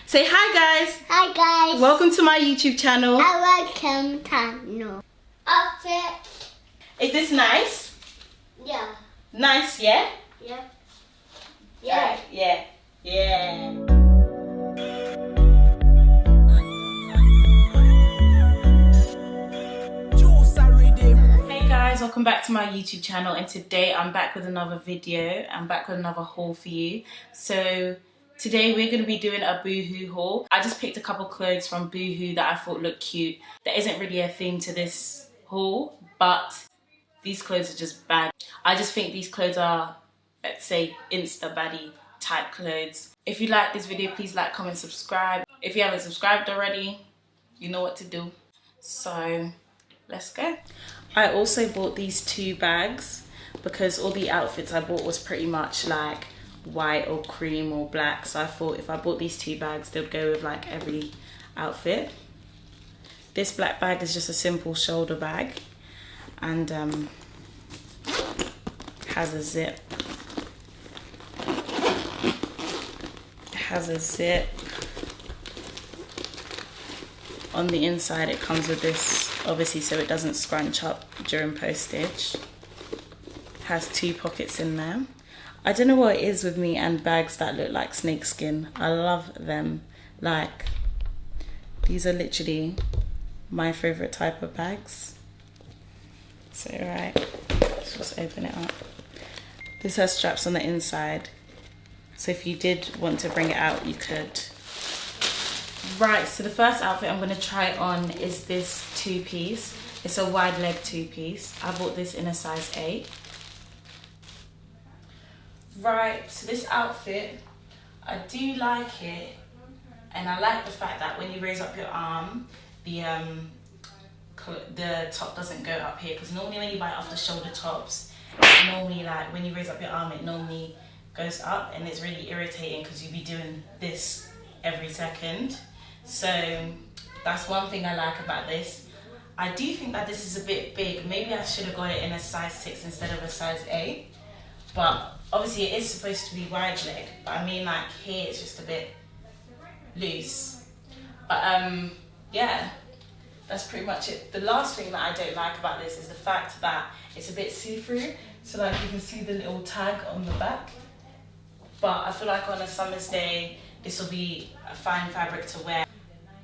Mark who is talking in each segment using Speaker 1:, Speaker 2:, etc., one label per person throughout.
Speaker 1: Say hi guys.
Speaker 2: Hi guys.
Speaker 1: Welcome to my YouTube channel.
Speaker 2: Welcome channel. Outfit.
Speaker 1: Is this nice?
Speaker 2: Yeah.
Speaker 1: Nice, yeah?
Speaker 2: Yeah.
Speaker 1: Yeah. Right, yeah. Yeah. Hey guys, welcome back to my YouTube channel, and today I'm back with another video. I'm back with another haul for you. So today we're going to be doing a Boohoo haul. I just picked a couple clothes from Boohoo that I thought looked cute. There isn't really a theme to this haul, but these clothes are just bad. I just think these clothes are, let's say, Insta Baddie type clothes. If you like this video, please like, comment, subscribe. If you haven't subscribed already, you know what to do. So let's go. I also bought these two bags because all the outfits I bought was pretty much like white or cream or black. So I thought if I bought these two bags, they'll go with like every outfit. This black bag is just a simple shoulder bag and has a zip. It has a zip. On the inside it comes with this, obviously, so it doesn't scrunch up during postage. It has two pockets in there. I don't know what it is with me and bags that look like snakeskin. I love them. Like, these are literally my favorite type of bags. So right, let's just open it up. This has straps on the inside, so if you did want to bring it out, you could. Right, so the first outfit I'm going to try on is this two-piece. It's a wide leg two-piece. I bought this in a size 8. Right, so this outfit, I do like it, and I like the fact that when you raise up your arm, the top doesn't go up here, because normally when you buy it off the shoulder tops, it's normally like when you raise up your arm, it normally goes up, and it's really irritating because you'd be doing this every second. So that's one thing I like about this. I do think that this is a bit big. Maybe I should have got it in a size 6 instead of a size 8. But obviously it is supposed to be wide leg. But I mean, like, here it's just a bit loose. But yeah, that's pretty much it. The last thing that I don't like about this is the fact that it's a bit see-through. So like you can see the little tag on the back. But I feel like on a summer's day, this will be a fine fabric to wear,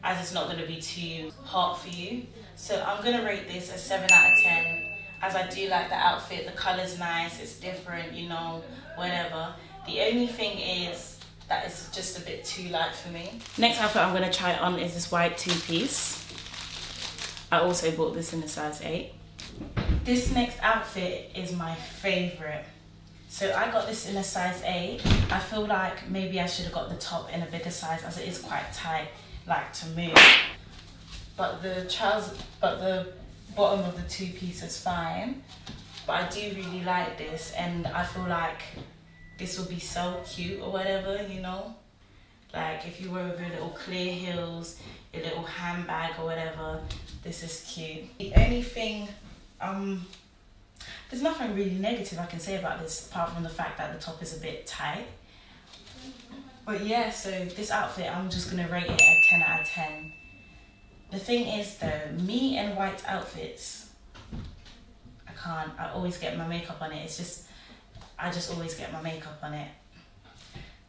Speaker 1: as it's not going to be too hot for you. So I'm going to rate this a 7 out of 10, as I do like the outfit. The colour's nice, it's different, you know, whatever. The only thing is that it's just a bit too light for me. Next outfit I'm going to try on is this white two-piece. I also bought this in a size 8. This next outfit is my favourite. So I got this in a size 8. I feel like maybe I should have got the top in a bigger size, as it is quite tight, like to move. But the bottom of the two-piece is fine. But I do really like this, and I feel like this will be so cute or whatever, you know? Like if you wear with your little clear heels, your little handbag or whatever, this is cute. The only thing, there's nothing really negative I can say about this apart from the fact that the top is a bit tight. But yeah, so this outfit, I'm just going to rate it a 10 out of 10. The thing is though, me and white outfits, I always get my makeup on it. I just always get my makeup on it.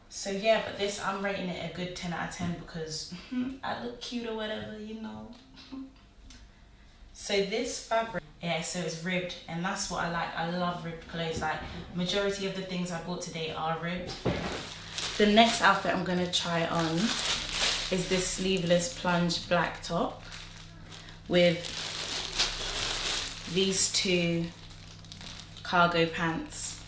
Speaker 1: So yeah, but this, I'm rating it a good 10 out of 10 because I look cute or whatever, you know. So this fabric, yeah, so it's ribbed, and that's what I like. I love ribbed clothes. Like, majority of the things I bought today are ribbed. The next outfit I'm gonna try on is this sleeveless plunge black top with these two cargo pants.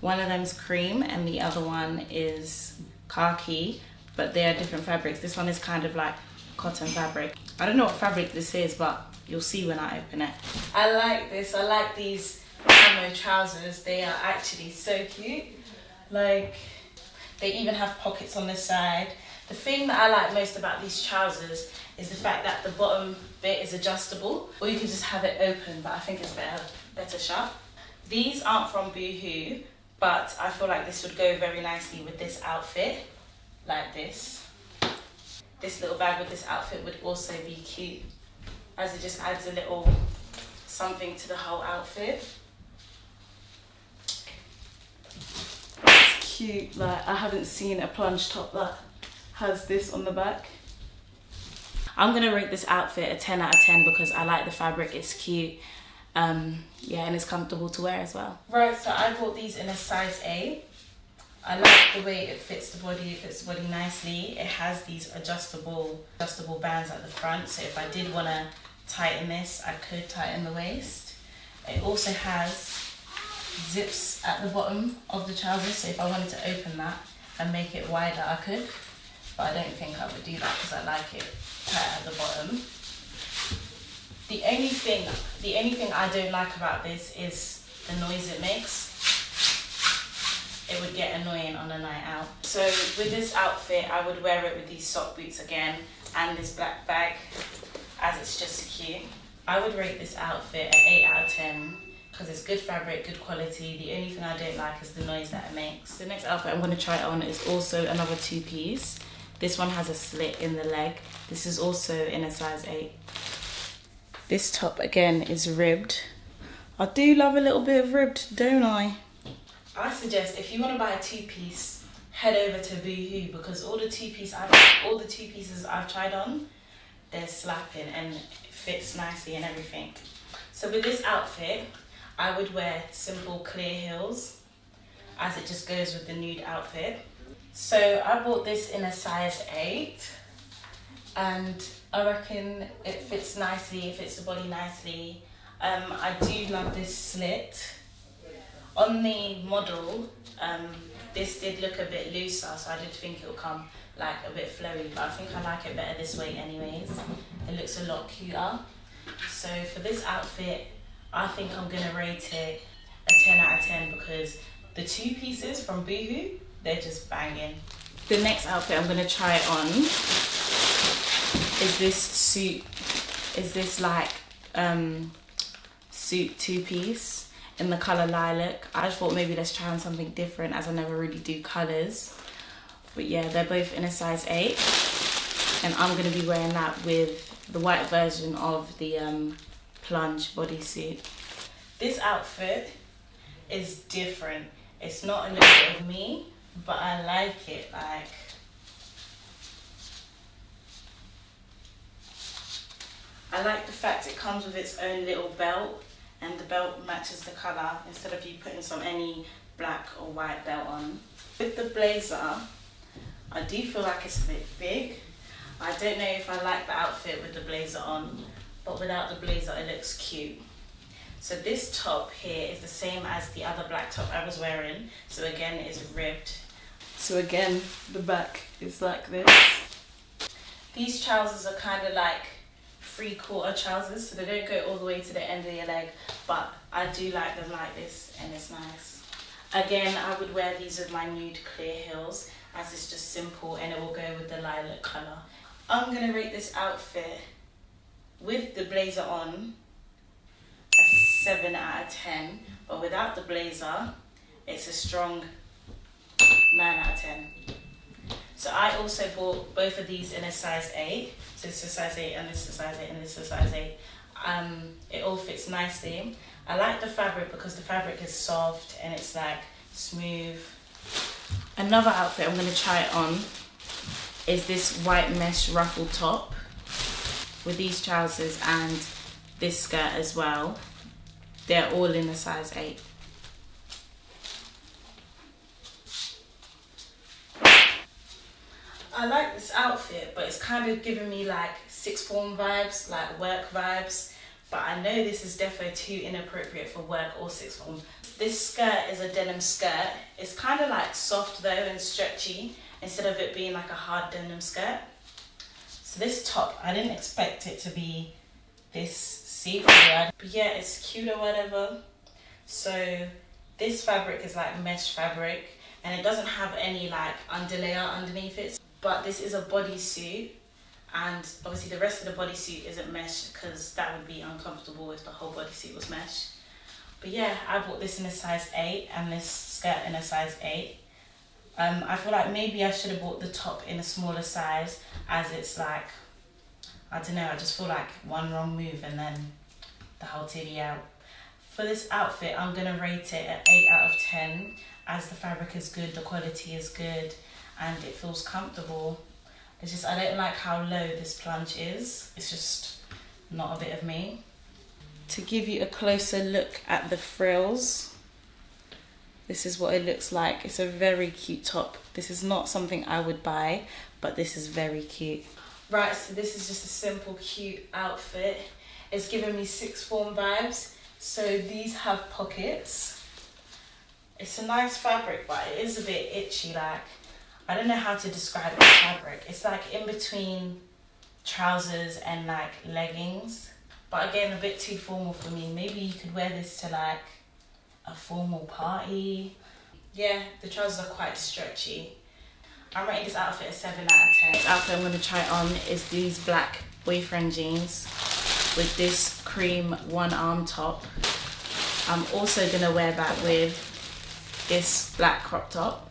Speaker 1: One of them's cream and the other one is khaki, but they are different fabrics. This one is kind of like cotton fabric. I don't know what fabric this is, but you'll see when I open it. I like this. I like these camo trousers. They are actually so cute. Like, they even have pockets on the side. The thing that I like most about these trousers is the fact that the bottom bit is adjustable, or you can just have it open, but I think it's better shut. These aren't from Boohoo, but I feel like this would go very nicely with this outfit, like this. this little bag with this outfit would also be cute, as it just adds a little something to the whole outfit. It's cute, like I haven't seen a plunge top that has this on the back. I'm gonna rate this outfit a 10 out of 10 because I like the fabric, it's cute. Yeah, and it's comfortable to wear as well. Right, so I bought these in a size 8. I like the way it fits the body nicely. It has these adjustable bands at the front, so if I did want to tighten this, I could tighten the waist. It also has zips at the bottom of the trousers, so if I wanted to open that and make it wider, I could, but I don't think I would do that because I like it tight at the bottom. The only thing I don't like about this is the noise it makes. It would get annoying on a night out. So with this outfit, I would wear it with these sock boots again and this black bag, as it's just cute. I would rate this outfit an 8 out of 10 because it's good fabric, good quality. The only thing I don't like is the noise that it makes. The next outfit I'm going to try on is also another 2-piece. This one has a slit in the leg. This is also in a size 8. This top again is ribbed. I do love a little bit of ribbed, don't I? I suggest if you want to buy a 2-piece, head over to Boohoo because all the 2-pieces I've tried on, they're slapping and it fits nicely and everything. So with this outfit, I would wear simple clear heels as it just goes with the nude outfit. So I bought this in a size 8 and I reckon it fits nicely, it fits the body nicely. I do love this slit. On the model, this did look a bit looser, so I did think it would come like a bit flowy, but I think I like it better this way anyways. It looks a lot cuter. So for this outfit, I think I'm gonna rate it a 10 out of 10 because the 2 pieces from Boohoo, they're just banging. The next outfit I'm gonna try on is this suit, like suit 2-piece in the colour Lilac. I just thought maybe let's try on something different as I never really do colours. But yeah, they're both in a size 8 and I'm going to be wearing that with the white version of the plunge bodysuit. This outfit is different. It's not a little bit of me, but I like it. Like, I like the fact it comes with its own little belt and the belt matches the colour instead of you putting any black or white belt on. With the blazer, I do feel like it's a bit big. I don't know if I like the outfit with the blazer on, but without the blazer it looks cute. So this top here is the same as the other black top I was wearing. So again, it's ribbed. So again, the back is like this. These trousers are kind of like 3/4 trousers, so they don't go all the way to the end of your leg, but I do like them like this and it's nice. Again, I would wear these with my nude clear heels as it's just simple and it will go with the lilac colour. I'm going to rate this outfit with the blazer on a 7 out of 10, but without the blazer, it's a strong 9 out of 10. So I also bought both of these in a size 8. So this is a size 8 and this is a size 8 and this is a size 8. It all fits nicely. I like the fabric because the fabric is soft and it's like smooth. Another outfit I'm going to try it on is this white mesh ruffle top with these trousers and this skirt as well. They're all in a size 8. I like this outfit, but it's kind of giving me like sixth form vibes, like work vibes. But I know this is definitely too inappropriate for work or sixth form. This skirt is a denim skirt. It's kind of like soft though and stretchy instead of it being like a hard denim skirt. So this top, I didn't expect it to be this see-through. But yeah, it's cute or whatever. So this fabric is like mesh fabric and it doesn't have any like underlayer underneath it. But this is a bodysuit, and obviously the rest of the bodysuit isn't mesh because that would be uncomfortable if the whole bodysuit was mesh. But yeah, I bought this in a size 8 and this skirt in a size 8. I feel like maybe I should have bought the top in a smaller size, as it's like, I don't know, I just feel like one wrong move and then the whole titty out. For this outfit, I'm gonna rate it at 8 out of 10, as the fabric is good, the quality is good, and it feels comfortable. It's just, I don't like how low this plunge is. It's just not a bit of me. To give you a closer look at the frills, this is what it looks like. It's a very cute top. This is not something I would buy, but this is very cute. Right, so this is just a simple, cute outfit. It's giving me sixth form vibes. So these have pockets. It's a nice fabric, but it is a bit itchy. Like, I don't know how to describe the fabric. It's like in between trousers and like leggings. But again, a bit too formal for me. Maybe you could wear this to like a formal party. Yeah, the trousers are quite stretchy. I'm rating this outfit a 7 out of 10. This outfit I'm going to try on is these black boyfriend jeans with this cream one arm top. I'm also going to wear that with this black crop top.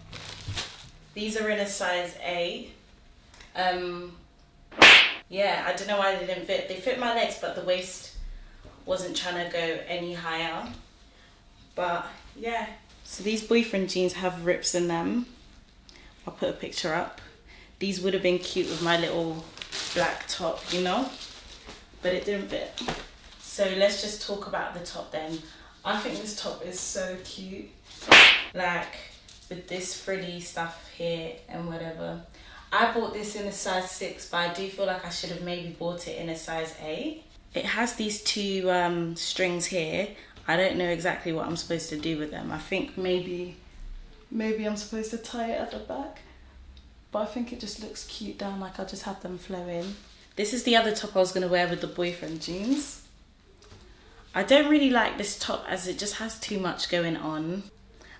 Speaker 1: These are in a size A. Yeah, I don't know why they didn't fit. They fit my legs, but the waist wasn't trying to go any higher. But yeah, so these boyfriend jeans have rips in them. I'll put a picture up. These would have been cute with my little black top, you know, but it didn't fit. So let's just talk about the top then. I think this top is so cute, like with this frilly stuff here and whatever. I bought this in a size 6, but I do feel like I should have maybe bought it in a size 8. It has these two strings here. I don't know exactly what I'm supposed to do with them. I think maybe I'm supposed to tie it at the back, but I think it just looks cute down, like I'll just have them flow in. This is the other top I was gonna wear with the boyfriend jeans. I don't really like this top as it just has too much going on.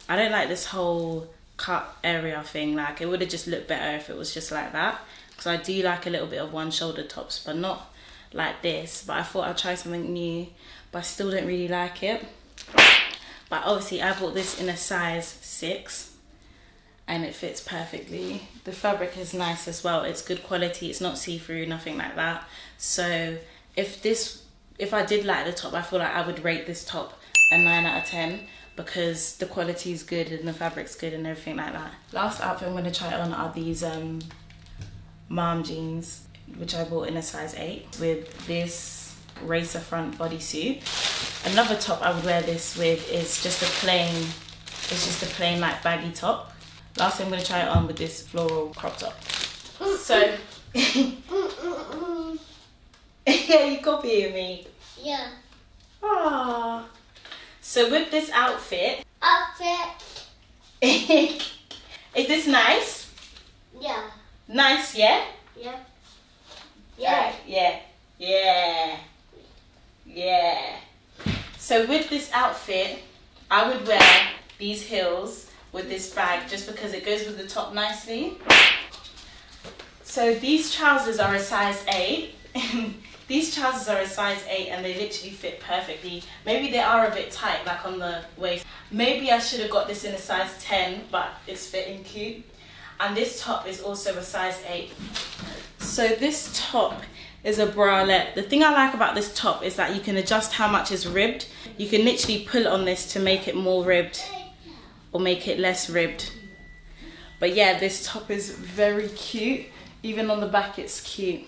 Speaker 1: I don't like this whole cut area thing. Like, it would have just looked better if it was just like that, because I do like a little bit of one shoulder tops, but not like this. But I thought I'd try something new, but I still don't really like it. But obviously I bought this in a size 6 and it fits perfectly. The fabric is nice as well. It's good quality. It's not see-through, nothing like that. So if I did like the top, I feel like I would rate this top a 9 out of 10, because the quality is good and the fabric's good and everything like that. Last outfit I'm going to try on are these mom jeans, which I bought in a size 8 with this racer front bodysuit. Another top I would wear this with is just a plain like baggy top. Lastly, I'm going to try it on with this floral crop top. So yeah, you copying me?
Speaker 2: Yeah.
Speaker 1: Aww. So with this outfit, is this nice?
Speaker 2: Yeah.
Speaker 1: Nice, yeah?
Speaker 2: Yeah.
Speaker 1: Yeah. Yeah. Yeah. Yeah. So with this outfit, I would wear these heels with this bag just because it goes with the top nicely. So these trousers are a size 8. These trousers are a size 8 and they literally fit perfectly. Maybe they are a bit tight, like on the waist. Maybe I should have got this in a size 10, but it's fitting cute. And this top is also a size 8. So this top is a bralette. The thing I like about this top is that you can adjust how much is ribbed. You can literally pull on this to make it more ribbed or make it less ribbed. But yeah, this top is very cute. Even on the back, it's cute.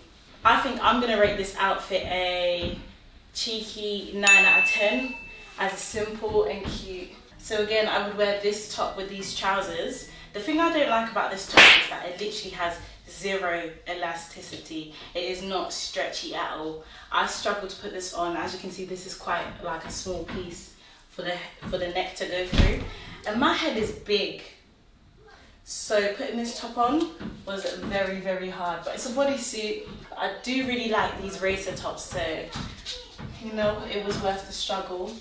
Speaker 1: I think I'm gonna rate this outfit a cheeky 9 out of 10 as it's simple and cute. So again, I would wear this top with these trousers. The thing I don't like about this top is that it literally has zero elasticity. It is not stretchy at all. I struggle to put this on. As you can see, this is quite like a small piece for the neck to go through, and my head is big, so putting this top on was very, very hard. But it's a bodysuit. I do really like these racer tops, so you know, it was worth the struggle.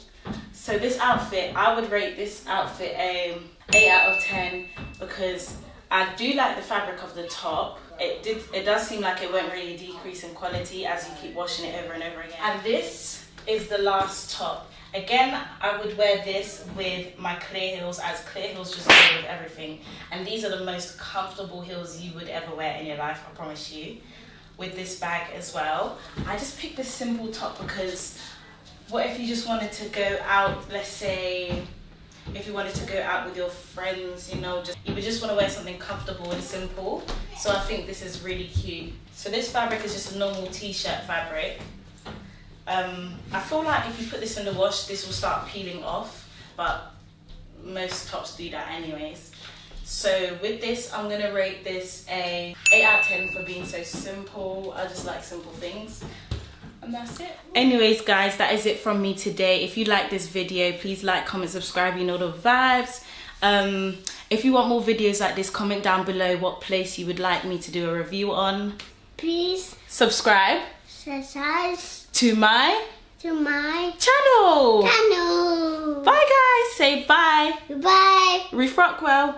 Speaker 1: So this outfit, I would rate this outfit a 8 out of 10 because I do like the fabric of the top. It does seem like it won't really decrease in quality as you keep washing it over and over again. And this is the last top. Again, I would wear this with my clear heels, as clear heels just go with everything. And these are the most comfortable heels you would ever wear in your life, I promise you. With this bag as well. I just picked this simple top because what if you just wanted to go out, let's say, if you wanted to go out with your friends, you know, you would just want to wear something comfortable and simple. So I think this is really cute. So this fabric is just a normal t-shirt fabric. I feel like if you put this in the wash, this will start peeling off, but most tops do that anyways. So with this, I'm gonna rate this a 8 out of 10 for being so simple. I just like simple things. And that's it. Anyways guys, that is it from me today. If you like this video, please like, comment, subscribe, you know the vibes. If you want more videos like this, comment down below what place you would like me to do a review on.
Speaker 2: Please
Speaker 1: subscribe to my
Speaker 2: channel.
Speaker 1: Bye guys, say bye.
Speaker 2: Bye.
Speaker 1: Ruth Rockwel.